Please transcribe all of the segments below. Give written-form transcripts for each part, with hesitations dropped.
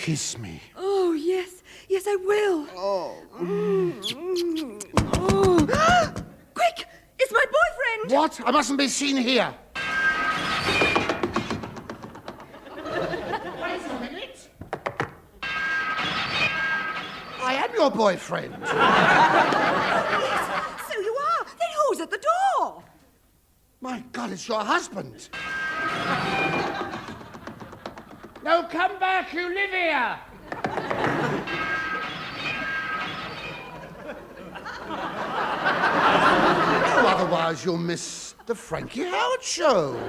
kiss me. Oh, yes. Yes, I will. Oh. Oh. Quick! It's my boyfriend! What? I mustn't be seen here. Wait a minute. I am your boyfriend. Yes, so you are. Then who's at the door? My God, it's your husband. No, come back, you live here. No, otherwise you'll miss the Frankie Howerd show.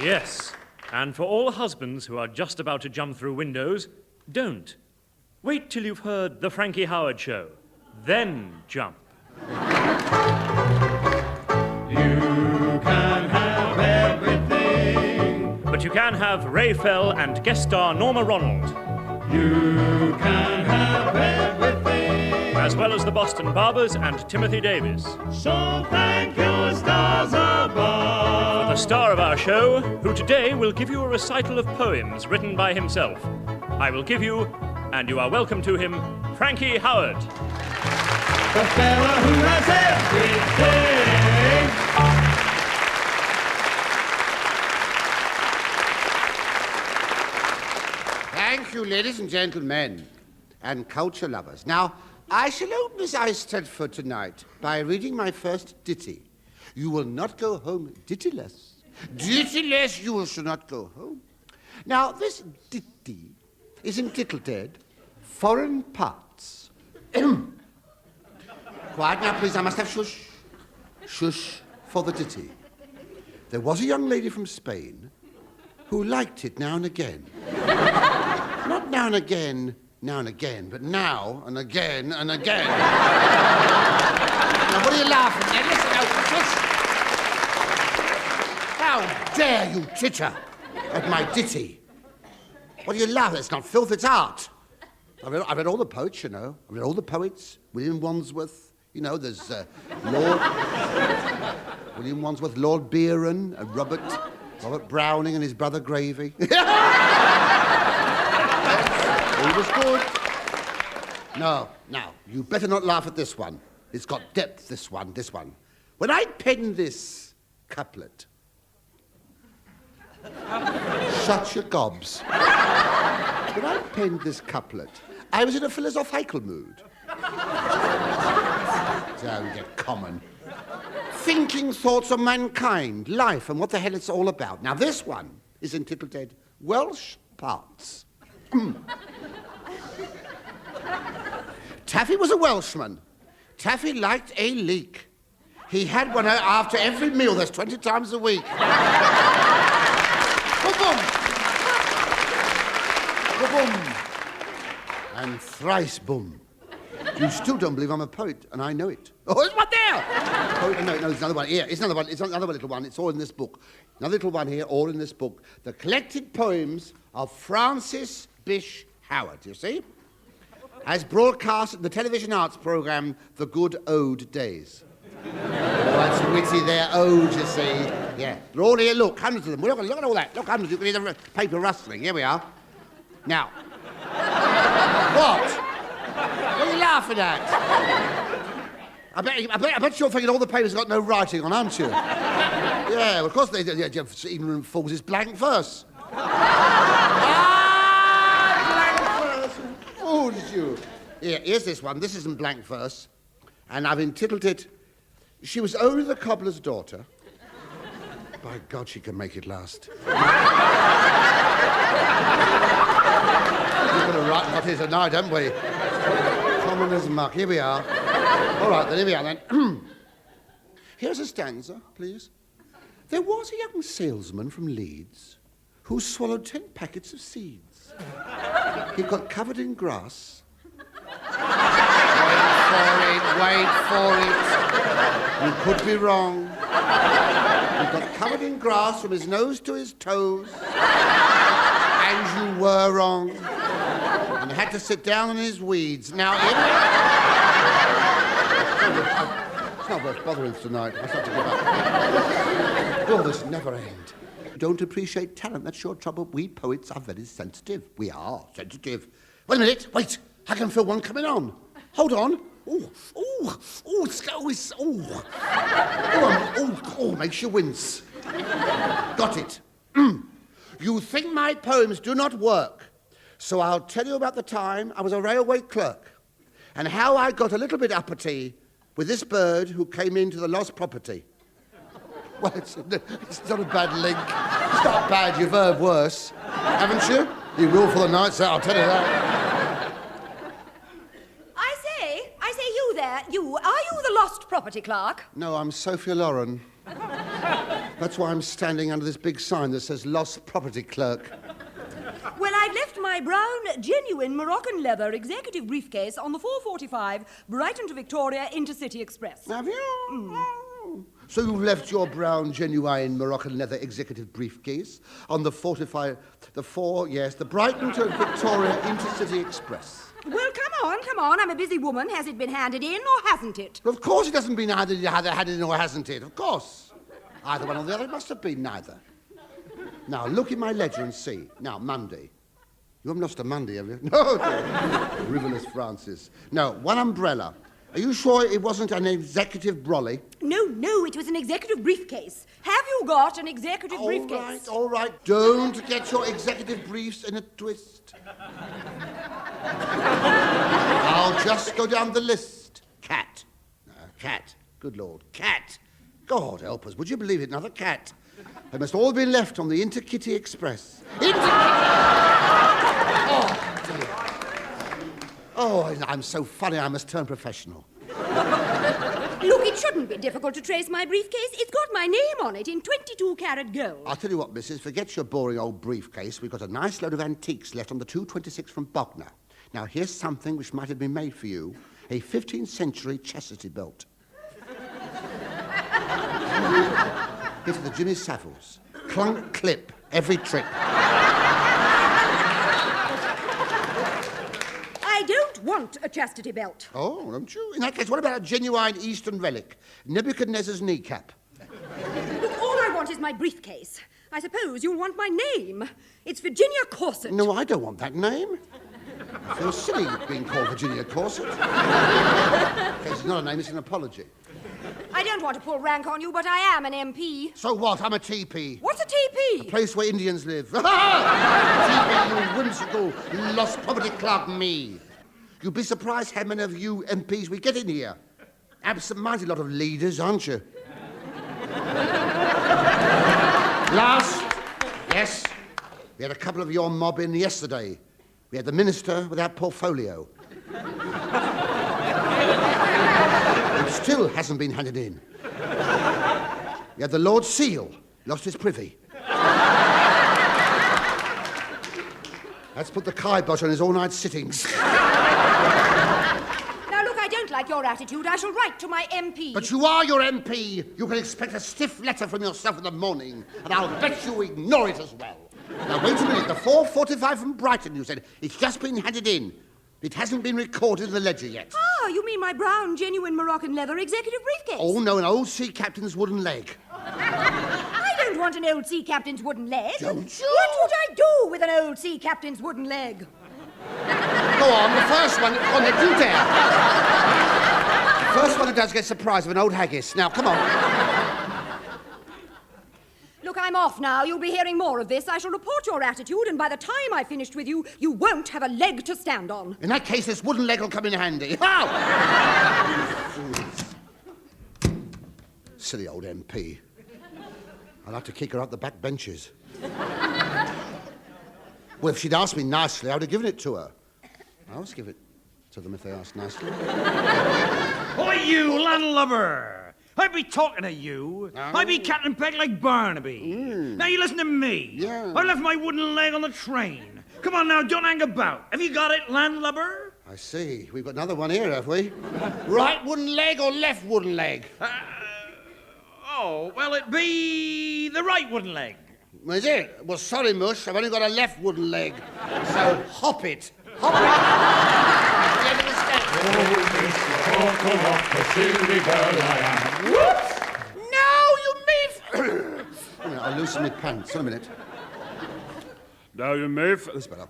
Yes, and for all husbands who are just about to jump through windows, don't. Wait till you've heard the Frankie Howerd show. Then jump. You can have everything. But you can have Ray Fell and guest star Norma Ronald. You can have everything. As well as the Boston Barbers and Timothy Davis. So thank your stars above. The star of our show, who today will give you a recital of poems written by himself. I will give you, and you are welcome to him, Frankie Howerd. The fella who has everything. Thank you, ladies and gentlemen, and culture lovers. Now, I shall open this Eisteddfod tonight by reading my first ditty. You will not go home dittyless. Dittyless, you shall not go home. Now, this ditty is entitled Foreign Parts. Quiet now, please. I must have shush. Shush for the ditty. There was a young lady from Spain who liked it now and again. Not now and again, but now and again and again. Now, what are you laughing at? Listen, now, shush. How dare you titter at my ditty? What are you laughing at? It's not filth, it's art. I've read all the poets, you know. I've read all the poets. William Wandsworth, you know, there's William Wandsworth, Lord Byron, Robert Browning and his brother Gravy. He was good. No, now, you better not laugh at this one. It's got depth, this one. When I penned this couplet... Shut your gobs. When I penned this couplet, I was in a philosophical mood. Don't get common. Thinking thoughts of mankind, life, and what the hell it's all about. Now, this one is entitled Welsh Parts. Taffy was a Welshman. Taffy liked a leek. He had one after every meal. That's 20 times a week. Boom! Boom! And thrice boom. You still don't believe I'm a poet, and I know it. Oh, there's one there! Oh, no, there's another one. Here, it's another one. It's another little one. It's all in this book. Another little one here, all in this book. The collected poems of Francis Bysshe Howerd, you see? As broadcast in the television arts programme, The Good Ode Days. Oh, that's witty there, ode, you see. Yeah, they're all here, look, hundreds of them. Look at all that. Look, hundreds. You can hear the paper rustling. Here we are. Now. What? What are you laughing at? I bet you're thinking all the papers got no writing on, aren't you? Yeah, well, of course they even Falls is blank verse. Blank verse. Oh, did you? Here's this one. This isn't blank verse. And I've entitled it, She Was Only the Cobbler's Daughter. By God, she can make it last. We're going to write what is tonight, haven't we? Common as muck. Here we are. All right, then, here we are, then. Here's a stanza, please. There was a young salesman from Leeds who swallowed 10 packets of seeds. He got covered in grass. Wait for it. You could be wrong. He got covered in grass from his nose to his toes. And you were wrong. And had to sit down on his weeds. Now, it's not not worth bothering tonight. I have to give up. Oh, this never ends. You don't appreciate talent, that's your trouble. We poets are very sensitive. We are sensitive. Wait a minute, wait. I can feel one coming on. Hold on. Makes you wince. Got it. You think my poems do not work, so I'll tell you about the time I was a railway clerk and how I got a little bit uppity with this bird who came into the lost property. Well, it's not a bad link. It's not bad, you've heard worse. Haven't you? You will for the night, sir, I'll tell you that. I say, you there, are you the lost property clerk? No, I'm Sophia Loren. That's why I'm standing under this big sign that says lost property clerk. Well, I've left my brown, genuine Moroccan leather executive briefcase on the 4:45 Brighton to Victoria Intercity Express. Have you? So you've left your brown, genuine Moroccan leather executive briefcase on the the Brighton to Victoria Intercity Express. Well, come on. I'm a busy woman. Has it been handed in or hasn't it? Well, of course it hasn't been either had it in or hasn't it. Of course. Either one or the other. It must have been neither. Now, look in my ledger and see. Now, Monday. You haven't lost a Monday, have you? No, dear. Riverless Francis. No, one umbrella. Are you sure it wasn't an executive brolly? No, it was an executive briefcase. Have you got an executive briefcase? All right. Don't get your executive briefs in a twist. I'll just go down the list. Cat. Cat. Good Lord. Cat. God help us. Would you believe it? Another cat. They must all be left on the Intercity Express. Oh, I'm so funny I must turn professional. Look, it shouldn't be difficult to trace my briefcase. It's got my name on it in 22-carat gold. I'll tell you what, missus, forget your boring old briefcase. We've got a nice load of antiques left on the 226 from Bognor. Now, here's something which might have been made for you, a 15th century chastity belt. Here's the Jimmy Saviles. Clunk clip, every trip. I don't want a chastity belt. Oh, don't you? In that case, what about a genuine Eastern relic? Nebuchadnezzar's kneecap. Look, all I want is my briefcase. I suppose you'll want my name. It's Virginia Corset. No, I don't want that name. I feel silly being called Virginia Corset. It's not a name, it's an apology. I don't want to pull rank on you, but I am an MP. So what? I'm a TP. What's a TP? A place where Indians live. TP, you whimsical, lost property clerk me. You'd be surprised how many of you MPs we get in here. Absent-minded lot of leaders, aren't you? Last, yes, we had a couple of your mob in yesterday. We had the minister without portfolio. It still hasn't been handed in. We had the Lord Seal, lost his privy. Let's put the kibosh on his all-night sittings. Now, look, I don't like your attitude. I shall write to my MP. But you are your MP. You can expect a stiff letter from yourself in the morning, and I'll bet you ignore it as well. Now, wait a minute. The 4:45 from Brighton, you said. It's just been handed in. It hasn't been recorded in the ledger yet. Ah, you mean my brown, genuine Moroccan leather executive briefcase? Oh, no, an old sea captain's wooden leg. I don't want an old sea captain's wooden leg. Don't you? What would I do with an old sea captain's wooden leg? Go on, the first one. On the do dare. The first one who does get surprised with an old haggis. Now, come on. Look, I'm off now. You'll be hearing more of this. I shall report your attitude, and by the time I've finished with you, you won't have a leg to stand on. In that case, this wooden leg will come in handy. Silly old MP. I'll have to kick her out the back benches. Well, if she'd asked me nicely, I would have given it to her. I always give it to them if they ask nicely. Why, you landlubber! I be talking to you. I be Captain Peck like Barnaby. Now you listen to me. Yeah. I left my wooden leg on the train. Come on now, don't hang about. Have you got it, landlubber? I see. We've got another one here, have we? Right wooden leg or left wooden leg? Well, it be the right wooden leg. Is it? Well, sorry, Mush. I've only got a left wooden leg. So, hop it. Hop it. At the end of the step. a silly girl I am. No, you may... I'll loosen my pants. In a minute. Now you may... This better.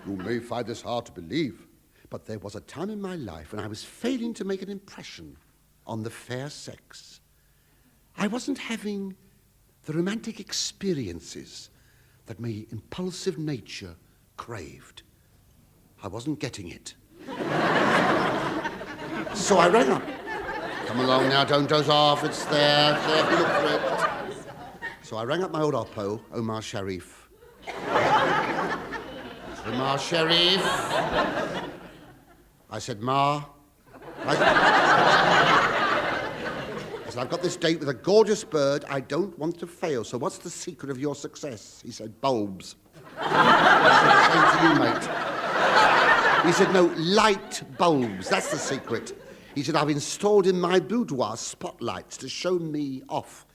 You may find this hard to believe, but there was a time in my life when I was failing to make an impression on the fair sex. I wasn't having the romantic experiences that my impulsive nature craved. I wasn't getting it. So I rang up. Come along now, don't doze off, it's there. Carefully look for it. So I rang up my old oppo, Omar Sharif. Omar Sharif. I said, Ma. I said, I've got this date with a gorgeous bird. I don't want to fail. So what's the secret of your success? He said, bulbs. I said, same to you, mate. He said, no, light bulbs. That's the secret. He said, I've installed in my boudoir spotlights to show me off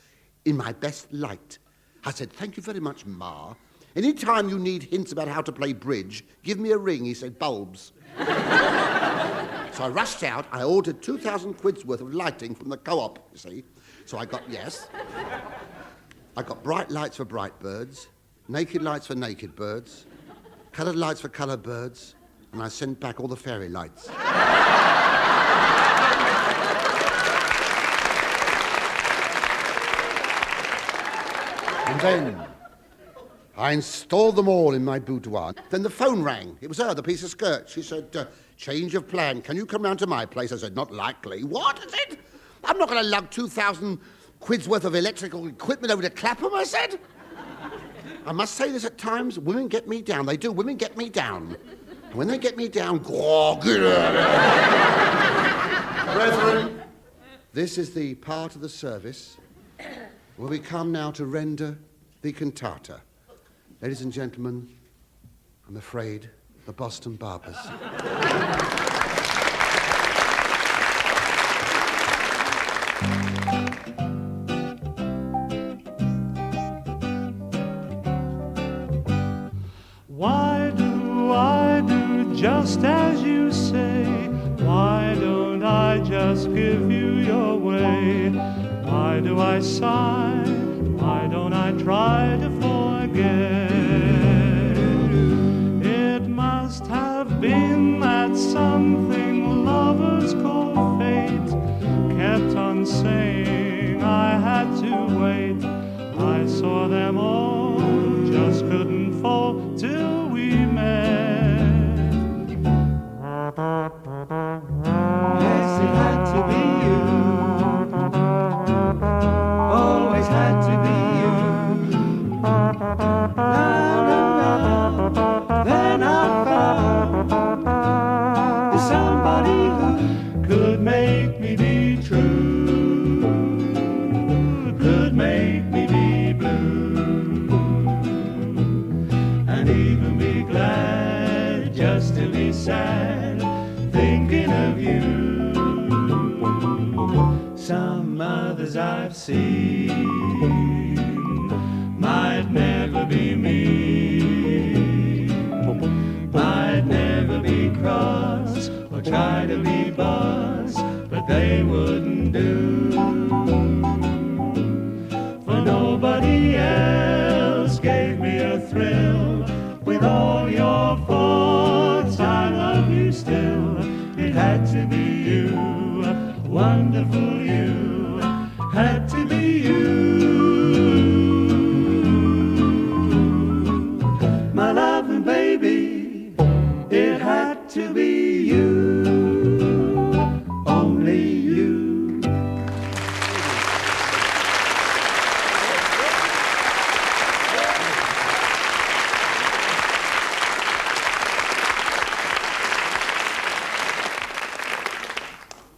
in my best light. I said, thank you very much, Ma. Any time you need hints about how to play bridge, give me a ring. He said, bulbs. So I rushed out. I ordered 2,000 quid's worth of lighting from the co-op, you see. So I got, yes. I got bright lights for bright birds, naked lights for naked birds, coloured lights for coloured birds, and I sent back all the fairy lights. And then I installed them all in my boudoir. Then the phone rang. It was her, the piece of skirt. She said, change of plan. Can you come round to my place? I said, not likely. What? I said, I'm not going to lug 2,000 quid's worth of electrical equipment over to Clapham, I said. I must say this at times, women get me down. They do. Women get me down. And when they get me down, brethren, this is the part of the service where we come now to render the cantata. Ladies and gentlemen, I'm afraid, the Boston Barbers. Why do I do just as you say? Why don't I just give you your way? Why do I sigh? Why don't I try to forget? It must have been that something lovers call fate kept on saying I had to wait. I saw them all, just couldn't fall till we met. Yes, it had to be you. Always had to be you. La, la, la. Then I found somebody who could make me be true, could make me be blue, and even be glad just to be sad, thinking of you. Some others I've seen might never be me, might never be cross or try to be boss, but they wouldn't do. For nobody else gave me a thrill. With all your faults, I love you still. It had to be you, wonderful you, had to be you. My loving baby, it had to be you, only you.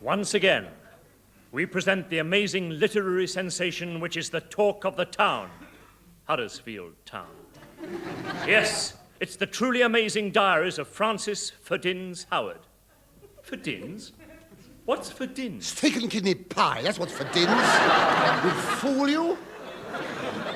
Once again, we present the amazing literary sensation which is the talk of the town, Huddersfield Town. Yes, it's the truly amazing diaries of Francis Ferdinand Howerd. Ferdinand? What's Ferdinand? Steak and kidney pie, that's what's for dinners. Would fool you?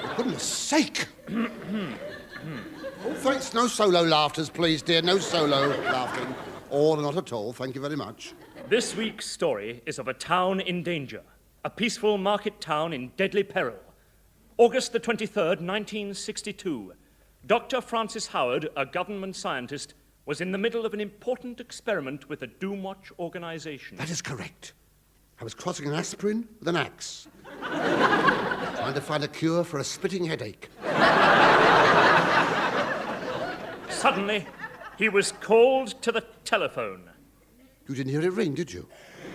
For goodness sake. Oh, thanks, no solo laughters, please, dear. No solo laughing. Or not at all, thank you very much. This week's story is of a town in danger, a peaceful market town in deadly peril. August the 23rd, 1962. Dr. Francis Howerd, a government scientist, was in the middle of an important experiment with a Doomwatch organization. That is correct. I was crossing an aspirin with an axe. Trying to find a cure for a splitting headache. Suddenly, he was called to the telephone. You didn't hear it ring, did you?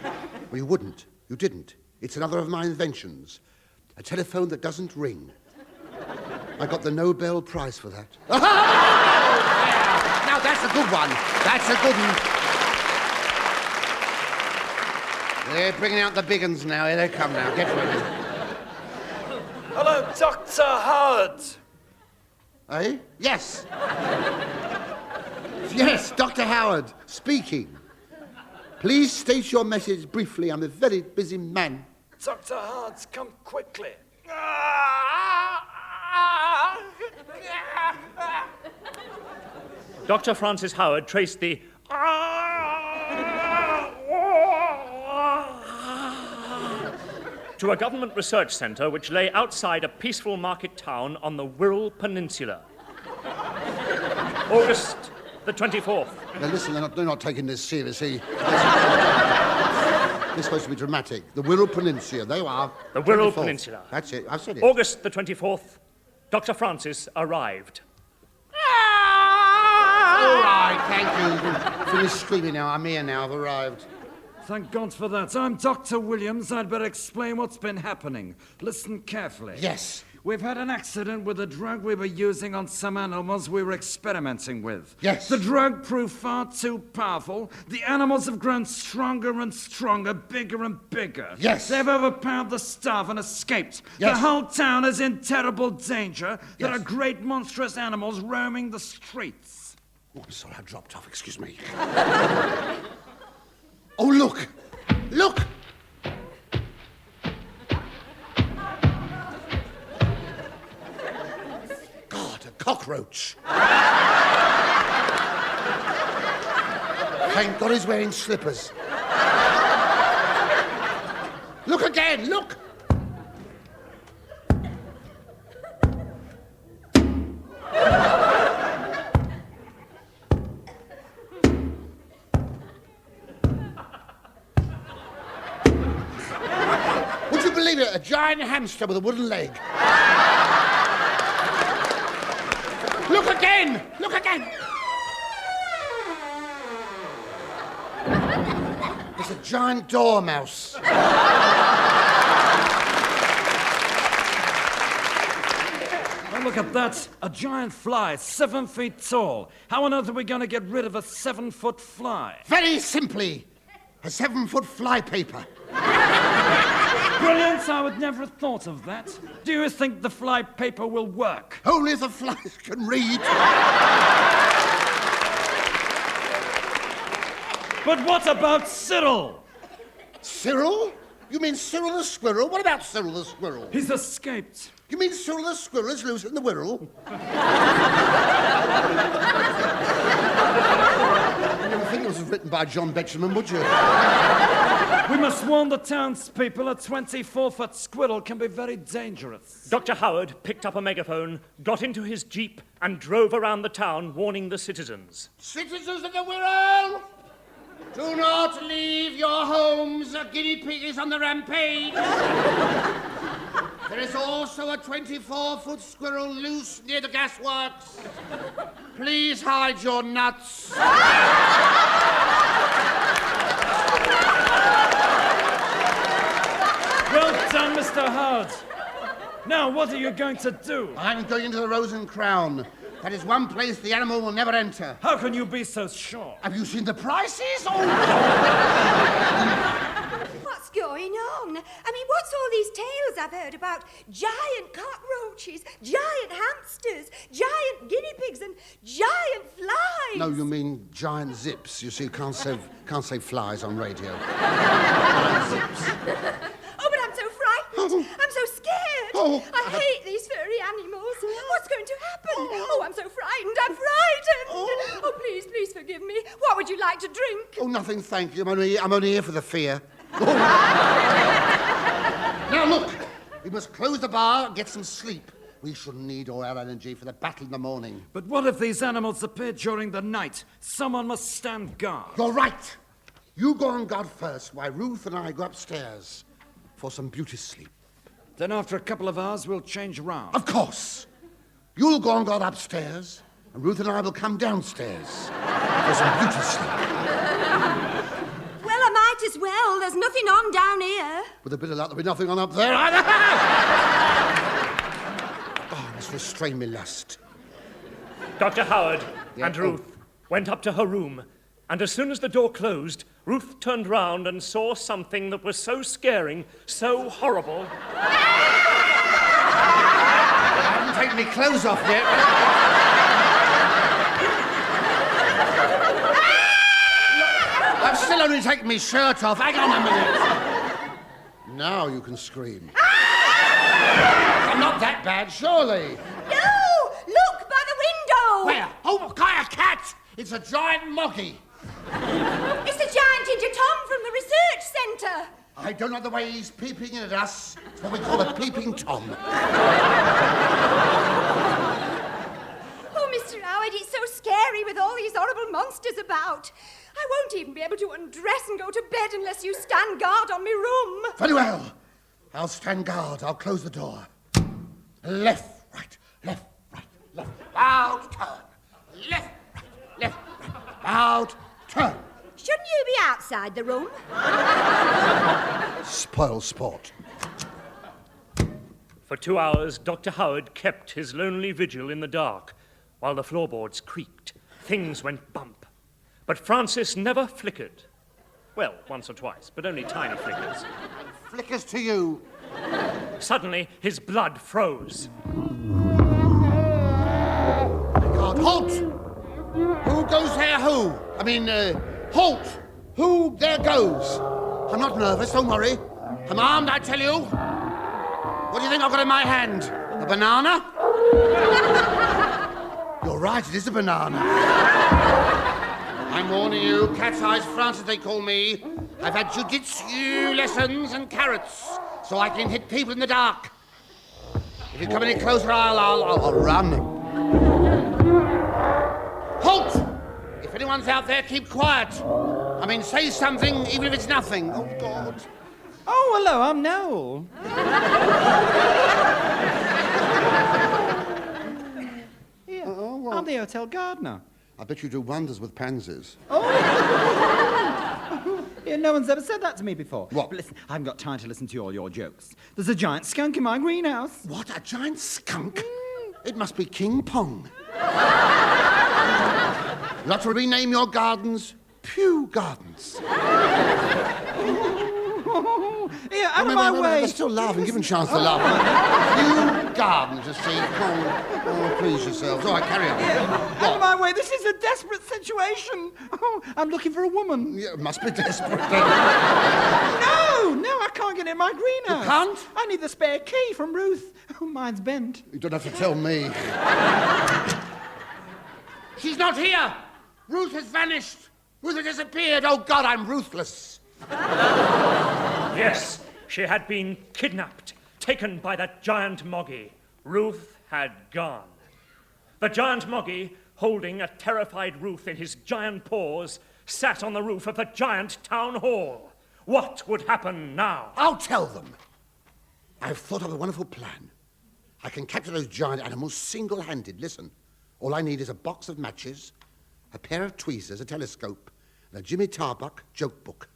Well, you wouldn't. You didn't. It's another of my inventions. A telephone that doesn't ring. I got the Nobel Prize for that. Yeah. Now, that's a good one. That's a good one. They're bringing out the big uns now. Here they come now. Get ready. Hello, Dr. Howerd. Eh? Yes. Yes, Dr. Howerd, speaking. Please state your message briefly. I'm a very busy man. Dr. Howerd, come quickly. Dr. Francis Howerd traced the to a government research centre which lay outside a peaceful market town on the Wirral Peninsula. August the 24th. Now listen, they're not taking this seriously. It's supposed to be dramatic. The Wirral Peninsula, there you are. The Wirral 24th. Peninsula. That's it, I've said it. August the 24th, Dr. Francis arrived. All right, thank you. Finish screaming now. I'm here now. I've arrived. Thank God for that. I'm Dr. Williams. I'd better explain what's been happening. Listen carefully. Yes. We've had an accident with a drug we were using on some animals we were experimenting with. Yes. The drug proved far too powerful. The animals have grown stronger and stronger, bigger and bigger. Yes. They've overpowered the staff and escaped. Yes. The whole town is in terrible danger. There Yes. are great monstrous animals roaming the streets. Oh, I'm sorry, I dropped off. Excuse me. Oh, look! Look! God, a cockroach. Thank God he's wearing slippers. Look again, look! Would you believe it? A giant hamster with a wooden leg. Look again! Look again! It's a giant dormouse. Oh, look at that. A giant fly, 7 feet tall. How on earth are we going to get rid of a 7-foot fly? Very simply, a 7-foot fly paper. Brilliant, I would never have thought of that. Do you think the fly paper will work? Only the flies can read. But what about Cyril? Cyril? You mean Cyril the squirrel? What about Cyril the squirrel? He's escaped. You mean Cyril the squirrel is loose in the Wirral? You didn't think it was written by John Betjeman, would you? We must warn the townspeople a 24-foot squirrel can be very dangerous. Dr. Howerd picked up a megaphone, got into his jeep, and drove around the town warning the citizens. Citizens of the Wirral, do not leave your homes. A guinea pig is on the rampage. There is also a 24-foot squirrel loose near the gasworks. Please hide your nuts. Well done, Mr. Howerd. Now, what are you going to do? I'm going into the Rose and Crown. That is one place the animal will never enter. How can you be so sure? Have you seen the prices? Oh. What's going on? I mean, what's all these tales I've heard about giant cockroaches, giant hamsters, giant guinea pigs, and giant flies? No, you mean giant zips. You see, you can't say flies on radio. Giant zips. Oh, but I'm so frightened. I'm so scared. Oh. I hate these furry animals. What's going to happen? Oh, I'm so frightened. I'm frightened. Oh, please, please forgive me. What would you like to drink? Oh, nothing, thank you. I'm only here for the fear. Now, look. We must close the bar and get some sleep. We shall need all our energy for the battle in the morning. But what if these animals appear during the night? Someone must stand guard. You're right. You go on guard first, while Ruth and I go upstairs for some beauty sleep. Then after a couple of hours, we'll change round. Of course. You'll go on guard upstairs, and Ruth and I will come downstairs for some beauty sleep. Well, I might as well. There's nothing on down here. With a bit of luck, there'll be nothing on up there either. Oh, I must restrain me lust. Dr. Howard Yeah, and Ruth went up to her room, and as soon as the door closed, Ruth turned round and saw something that was so scaring, so horrible. I haven't taken my clothes off yet. I've still only taken my shirt off. Hang on a minute. Now you can scream. I'm not that bad, surely. No! Look, by the window! Where? Oh, a cat! It's a giant moggy. It's the giant Ginger Tom from the research centre. I don't know the way he's peeping in at us. It's what we call a peeping Tom. Oh, Mr. Howard, it's so scary with all these horrible monsters about. I won't even be able to undress and go to bed unless you stand guard on my room. Very well. I'll stand guard. I'll close the door. Left, right, left, right, left. Out, turn. Left, right, left, right. Out, turn. Shouldn't you be outside the room? Spoil sport. For 2 hours, Dr. Howard kept his lonely vigil in the dark, while the floorboards creaked, things went bump. But Francis never flickered. Well, once or twice, but only tiny flickers. Flickers to you. Suddenly, his blood froze. God, halt! Who goes there, who? Halt! Who there goes? I'm not nervous, don't worry. I'm armed, I tell you. What do you think I've got in my hand? A banana? You're right, it is a banana. I'm warning you, Cat's Eyes Francis, they call me. I've had jiu-jitsu lessons and carrots, so I can hit people in the dark. If you come any closer, I'll run. Halt! If anyone's out there, keep quiet. Say something, even if it's nothing. Oh, God. Oh, hello, I'm Noel. Yeah, I'm the hotel gardener. I bet you do wonders with pansies. Yeah, no one's ever said that to me before. What? But listen, I haven't got time to listen to all your jokes. There's a giant skunk in my greenhouse. What, a giant skunk? It must be King Pong. You'll have to rename your gardens Pew Gardens. Yeah, out of my way. They're still laughing. Give them a chance to laugh. Pew Gardens, you see. Oh, please yourselves. All right, carry on. Out of my way. This is a desperate situation. Oh, I'm looking for a woman. Yeah, it must be desperate. No, I can't get in my greenhouse. You can't? I need the spare key from Ruth. Oh, mine's bent. You don't have to tell me. She's not here. Ruth has vanished. Ruth has disappeared. Oh, God, I'm ruthless. Yes, she had been kidnapped, taken by that giant moggy. Ruth had gone. The giant moggy, holding a terrified Ruth in his giant paws, sat on the roof of the giant town hall. What would happen now? I'll tell them. I've thought of a wonderful plan. I can capture those giant animals single-handed. Listen, all I need is a box of matches, a pair of tweezers, a telescope, and a Jimmy Tarbuck joke book.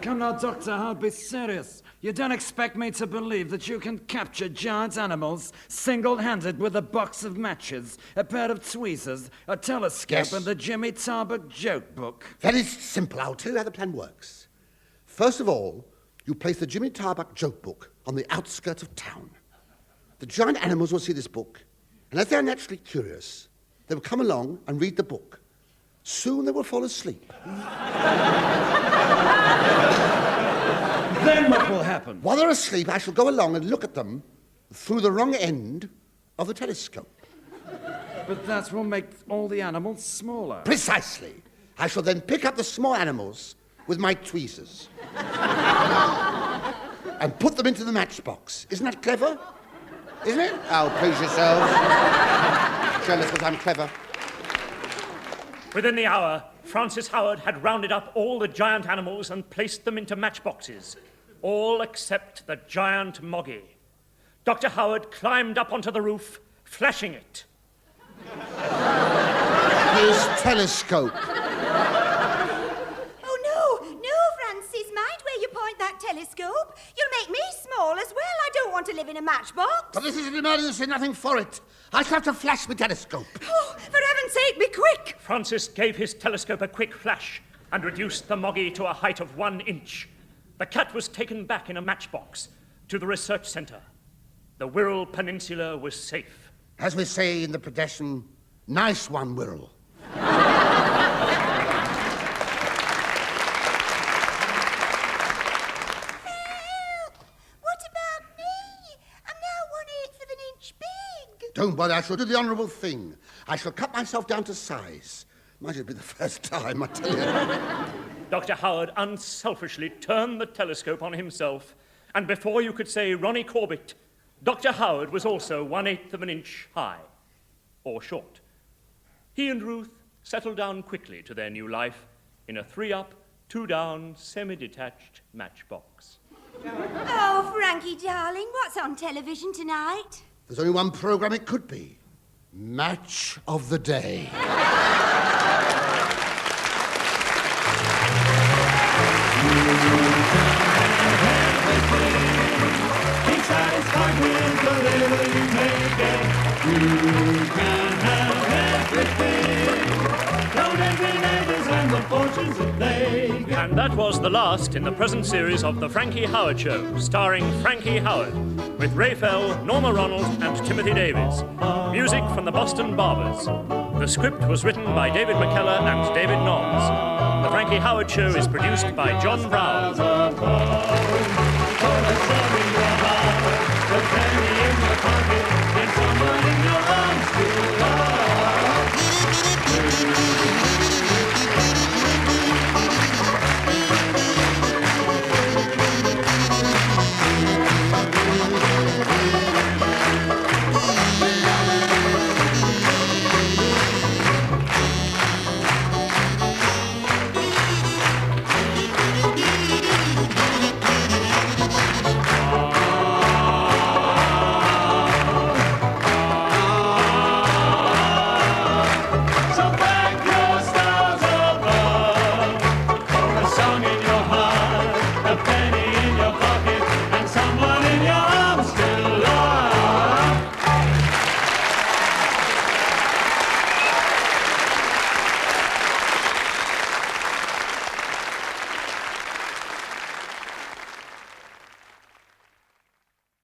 Come now, Dr. Howerd, be serious. You don't expect me to believe that you can capture giant animals single-handed with a box of matches, a pair of tweezers, a telescope, Yes. and the Jimmy Tarbuck joke book. Very simple. I'll tell you how the plan works. First of all, you place the Jimmy Tarbuck joke book on the outskirts of town. The giant animals will see this book, and as they're naturally curious, they will come along and read the book. Soon they will fall asleep. Then what will happen? While they're asleep, I shall go along and look at them through the wrong end of the telescope. But that will make all the animals smaller. Precisely. I shall then pick up the small animals with my tweezers and put them into the matchbox. Isn't that clever? Isn't it? Oh, please yourselves. Jealous because I'm clever. Within the hour, Francis Howerd had rounded up all the giant animals and placed them into matchboxes, all except the giant Moggy. Dr. Howerd climbed up onto the roof, flashing it. His telescope. Oh, no, Francis, mind where you point that telescope. You'll make me small as well. I don't want to live in a matchbox. But this is an emergency, nothing for it. I shall have to flash my telescope. Oh, for heaven's sake, be quick. Francis gave his telescope a quick flash and reduced the Moggy to a height of 1 inch. The cat was taken back in a matchbox to the research centre. The Wirral Peninsula was safe. As we say in the Pradesh, nice one, Wirral. Don't worry, I shall do the honourable thing. I shall cut myself down to size. Might it be the first time, I tell you. Dr. Howerd unselfishly turned the telescope on himself, and before you could say Ronnie Corbett, Dr. Howerd was also 1/8 of an inch high, or short. He and Ruth settled down quickly to their new life in a 3-up, 2-down, semi-detached matchbox. Oh, Frankie, darling, what's on television tonight? There's only one programme it could be. Match of the Day. Be satisfied with the little you may get. You can have everything. Don't envy neighbors and the fortunes that they get. And that was the last in the present series of The Frankie Howerd Show, starring Frankie Howerd, with Ray Fell, Norma Ronald, and Timothy Davies. Music from the Boston Barbers. The script was written by David McKellar and David Nobbs. The Frankie Howerd Show is produced by John Brown.